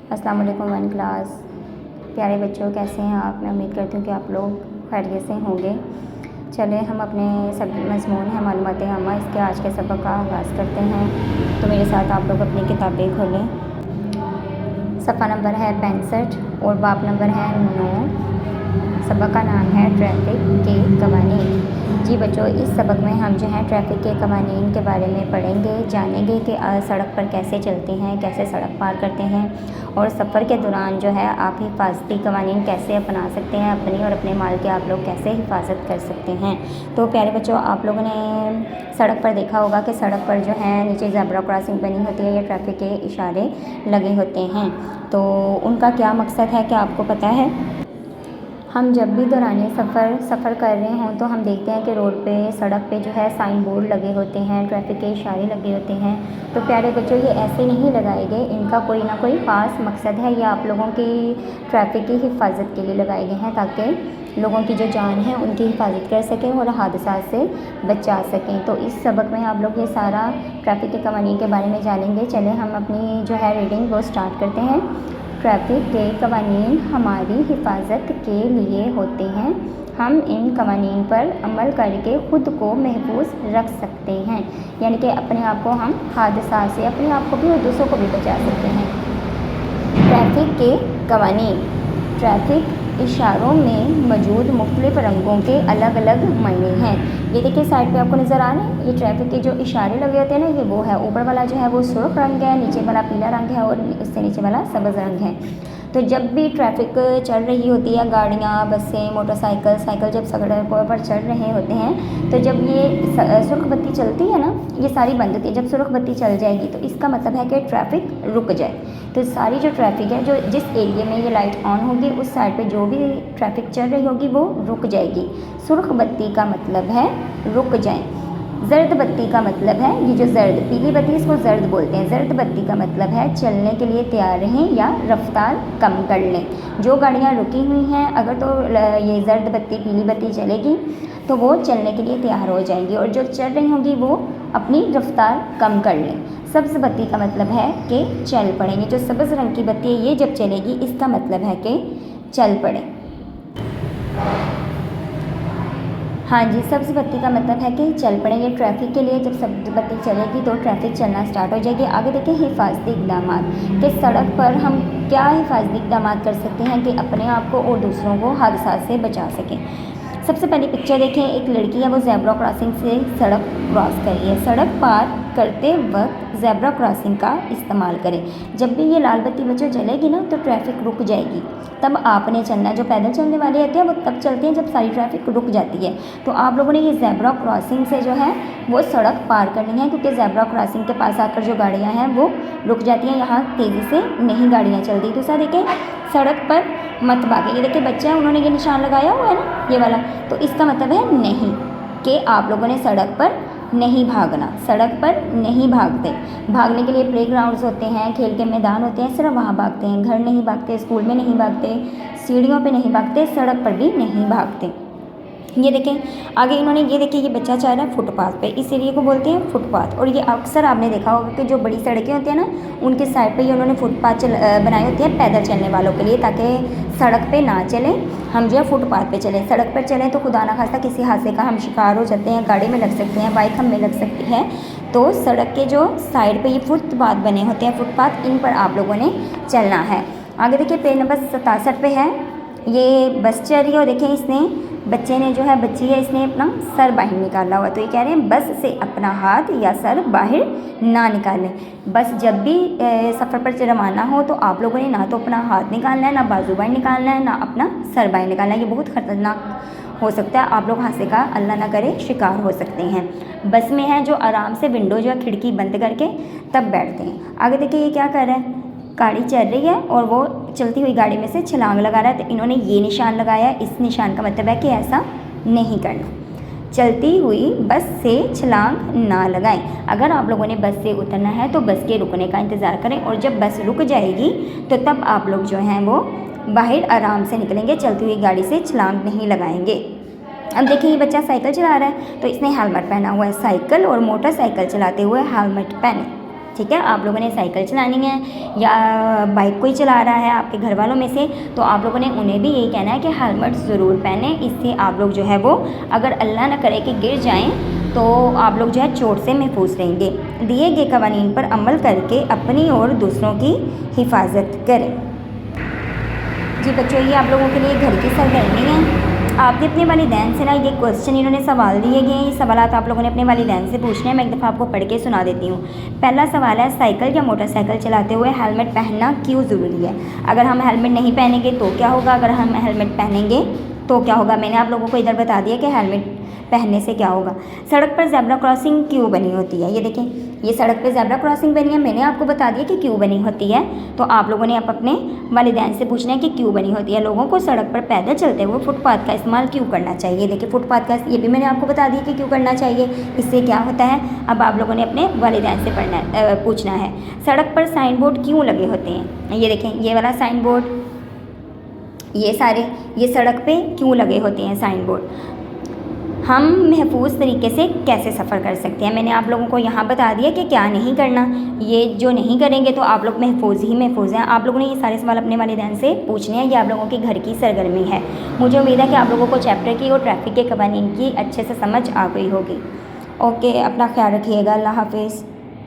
अस्सलाम वालेकुम one class. प्यारे बच्चों, कैसे हैं आप? मैं उम्मीद करती हूँ कि आप लोग खैरियत से होंगे। चले हम अपने सब मज़मून है मालूमात आमा, इसके आज के सबक का आगाज़ करते हैं। तो मेरे साथ आप लोग अपनी किताबें खोलें। सफ़ा नंबर है 65 और बाब नंबर है 9। सबक का नाम है ट्रैफ़िक के कवानीन। जी बच्चों, इस सबक में हम जो है ट्रैफ़िक के कवानीन के बारे में पढ़ेंगे, जानेंगे कि सड़क पर कैसे चलते हैं, कैसे सड़क पार करते हैं और सफ़र के दौरान जो है आप हिफाजती कवानीन कैसे अपना सकते हैं, अपनी और अपने माल की आप लोग कैसे हिफाजत कर सकते हैं। तो प्यारे बच्चों, आप लोगों ने सड़क पर देखा होगा कि सड़क पर जो है नीचे ज़ेब्रा क्रॉसिंग बनी होती है या ट्रैफ़िक के इशारे लगे होते हैं। तो उनका क्या मकसद है, क्या आपको पता है? हम जब भी दौरान सफ़र कर रहे हों तो हम देखते हैं कि रोड पे, सड़क पे जो है साइन बोर्ड लगे होते हैं, ट्रैफ़िक के इशारे लगे होते हैं। तो प्यारे बच्चों, ये ऐसे नहीं लगाए गए, इनका कोई ना कोई ख़ास मकसद है। ये आप लोगों की ट्रैफ़िक की हिफाजत के लिए लगाए गए हैं ताकि लोगों की जो जान है उनकी हिफाजत कर सकें और हादसा से बचा सकें। तो इस सबक में आप लोग ये सारा ट्रैफ़िक के कवानीन के बारे में जानेंगे। चलें हम अपनी जो है रीडिंग वो स्टार्ट करते हैं। ट्रैफ़िक के कवानीन हमारी हिफाजत के लिए होते हैं। हम इन कवानीन पर अमल करके ख़ुद को महफूज रख सकते हैं, यानी कि अपने आप को हम हादसा से, अपने आप को भी और दूसरों को भी बचा सकते हैं। ट्रैफ़िक के कवानीन। ट्रैफ़िक इशारों में मौजूद मुख्तलिफ़ रंगों के अलग अलग मायने हैं। ये देखिए साइड पे आपको नज़र आ रहे हैं, ये ट्रैफ़िक के जो इशारे लगे होते हैं ना, ये वो है। ऊपर वाला जो है वो सुर्ख रंग है, नीचे वाला पीला रंग है और उससे नीचे वाला सब्ज़ रंग है। तो जब भी ट्रैफ़िक चल रही होती है, गाड़ियाँ, बसें, मोटरसाइकिल, साइकिल जब सड़कों पर चल रहे होते हैं, तो जब ये सुर्ख बत्ती चलती है ना, ये सारी बंद होती है। जब सुर्ख बत्ती चल जाएगी तो इसका मतलब है कि ट्रैफ़िक रुक जाए। तो सारी जो ट्रैफ़िक है, जो जिस एरिया में ये लाइट ऑन होगी उस साइड पे जो भी ट्रैफ़िक चल रही होगी वो रुक जाएगी। सुर्ख बत्ती का मतलब है रुक जाएं। ज़र्द बत्ती का मतलब है, ये जो ज़र्द पीली बत्ती इसको ज़र्द बोलते हैं। ज़र्द बत्ती का मतलब है चलने के लिए तैयार रहें या रफ्तार कम कर लें। जो गाड़ियाँ रुकी हुई हैं, अगर तो ये ज़र्द बत्ती, पीली बत्ती चलेगी तो वो चलने के लिए तैयार हो जाएंगी, और जो चल रही होंगी वो अपनी रफ्तार कम कर लें। सब्ज़ बत्ती का मतलब है कि चल पड़ें। ये जो सब्ज़ रंग की बत्ती है, ये जब चलेगी इसका मतलब है कि चल पड़ें। हाँ जी, सब्ज़ बत्ती का मतलब है कि चल पड़ें। ये ट्रैफ़िक के लिए जब सब्ज़ बत्ती चलेगी तो ट्रैफ़िक चलना स्टार्ट हो जाएगी। आगे देखिए हिफाजती इक़दामात, कि सड़क पर हम क्या हिफाजती इक़दामात कर सकते हैं कि अपने आप को और दूसरों को हादसा से बचा सकें। सबसे पहली पिक्चर देखें, एक लड़की है वो ज़ेब्रा क्रॉसिंग से सड़क क्रॉस कर रही है। सड़क पार करते वक्त ज़ेब्रा क्रॉसिंग का इस्तेमाल करें। जब भी ये लाल बत्ती बच्चों जलेगी ना तो ट्रैफ़िक रुक जाएगी, तब आपने चलना है। जो पैदल चलने वाले होते हैं वो तब चलते हैं जब सारी ट्रैफ़िक रुक जाती है। तो आप लोगों ने ये ज़ेब्रा क्रॉसिंग से जो है वो सड़क पार करनी है, क्योंकि ज़ेब्रा क्रॉसिंग के पास आकर जो गाड़ियाँ हैं वो रुक जाती हैं, यहाँ तेज़ी से नहीं गाड़ियाँ चलती। दूसरा देखें, सड़क पर मत भागें। ये देखिए बच्चे हैं, उन्होंने ये निशान लगाया हुआ है ना, ये वाला, तो इसका मतलब है नहीं, कि आप लोगों ने सड़क पर नहीं भागना, सड़क पर नहीं भागते। भागने के लिए प्लेग्राउंड्स होते हैं, खेल के मैदान होते हैं, सिर्फ वहाँ भागते हैं। घर नहीं भागते, स्कूल में नहीं भागते, सीढ़ियों पे नहीं भागते, सड़क पर भी नहीं भागते। ये देखें आगे इन्होंने, ये देखिए ये बच्चा चाह रहा है फुटपाथ पे, इस एरिया को बोलते हैं फुटपाथ। और ये अक्सर आपने देखा होगा कि जो बड़ी सड़कें होती हैं ना, उनके साइड पे ये उन्होंने फुटपाथ बनाई होती है पैदल चलने वालों के लिए, ताकि सड़क पे ना चलें, हम जो है फुटपाथ पे चलें। सड़क पर चलें तो खुदा ना खास्ता किसी हादसे का हम शिकार हो जाते हैं, गाड़ी में लग सकते हैं, बाइक हम में लग सकती है। तो सड़क के जो साइड पर ये फुटपाथ बने होते हैं, फुटपाथ, इन पर आप लोगों ने चलना है। आगे देखिए पेज नंबर 67 पे है, ये बस चल रही है और देखें इसने, बच्चे ने जो है, बच्ची है, इसने अपना सर बाहर निकाला हुआ। तो ये कह रहे हैं बस से अपना हाथ या सर बाहर ना निकालें। बस जब भी सफ़र पर रवाना हो तो आप लोगों ने ना तो अपना हाथ निकालना है, ना बाजू बाहर निकालना है, ना अपना सर बाहर निकालना है। ये बहुत ख़तरनाक हो सकता है, आप लोग हादसे का अल्लाह ना करे शिकार हो सकते हैं। बस में है जो आराम से विंडो जो है खिड़की बंद करके तब बैठते हैं। आगे देखिए ये क्या कर रहा है, गाड़ी चल रही है और वो चलती हुई गाड़ी में से छलांग लगा रहा है। तो इन्होंने ये निशान लगाया है, इस निशान का मतलब है कि ऐसा नहीं करना। चलती हुई बस से छलांग ना लगाएं। अगर आप लोगों ने बस से उतरना है तो बस के रुकने का इंतज़ार करें, और जब बस रुक जाएगी तो तब आप लोग जो हैं वो बाहर आराम से निकलेंगे, चलती हुई गाड़ी से छलांग नहीं लगाएंगे। अब देखिए ये बच्चा साइकिल चला रहा है तो इसने हेलमेट पहना हुआ है। साइकिल और मोटरसाइकिल चलाते हुए हेलमेट पहने। ठीक है। आप लोगों ने साइकिल चलानी है या बाइक कोई चला रहा है आपके घर वालों में से, तो आप लोगों ने उन्हें भी यही कहना है कि हेलमेट ज़रूर पहने। इससे आप लोग जो है वो, अगर अल्लाह न करे कि गिर जाएं, तो आप लोग जो है चोट से महफूज रहेंगे। दिए गए कवानीन पर अमल करके अपनी और दूसरों की हिफाजत करें। जी बच्चों, ये आप लोगों के लिए घर की सरगर्मी है। आपने अपने वालिदैन से ना ये क्वेश्चन, इन्होंने सवाल दिए गए हैं, ये सवालात आप लोगों ने अपने वालिदैन से पूछने हैं। मैं एक दफ़ा आपको पढ़ के सुना देती हूँ। पहला सवाल है, साइकिल या मोटरसाइकिल चलाते हुए हेलमेट पहनना क्यों ज़रूरी है? अगर हम हेलमेट नहीं पहनेंगे तो क्या होगा, अगर हम हेलमेट पहनेंगे तो क्या होगा? मैंने आप लोगों को इधर बता दिया कि हेलमेट पहनने से क्या होगा। सड़क पर ज़ेब्रा क्रॉसिंग क्यों बनी होती है? ये देखें, ये सड़क पे ज़ेब्रा क्रॉसिंग बनी है, मैंने आपको बता दिया कि क्यों बनी होती है। तो आप लोगों ने अपने वालिदैन से पूछना है कि क्यों बनी होती है। लोगों को सड़क पर पैदल चलते हुए फुटपाथ का इस्तेमाल क्यों करना चाहिए? देखिए, फुटपाथ का ये भी मैंने आपको बता दिया कि क्यों करना चाहिए, इससे क्या होता है। अब आप लोगों ने अपने वालिदैन से पूछना है। सड़क पर साइन बोर्ड क्यों लगे होते हैं? ये देखें, ये वाला साइन बोर्ड, ये सारे, ये सड़क पे क्यों लगे होते हैं साइन बोर्ड? हम महफूज तरीके से कैसे सफ़र कर सकते हैं? मैंने आप लोगों को यहाँ बता दिया कि क्या नहीं करना। ये जो नहीं करेंगे तो आप लोग महफूज ही महफूज हैं। आप लोगों ने ये सारे सवाल अपने वालिदैन से पूछने हैं। ये आप लोगों के घर की सरगर्मी है। मुझे उम्मीद है कि आप लोगों को चैप्टर की और ट्रैफिक के कवानीन की अच्छे से समझ आ गई होगी। ओके, अपना ख्याल रखिएगा। अल्लाह हाफिज़।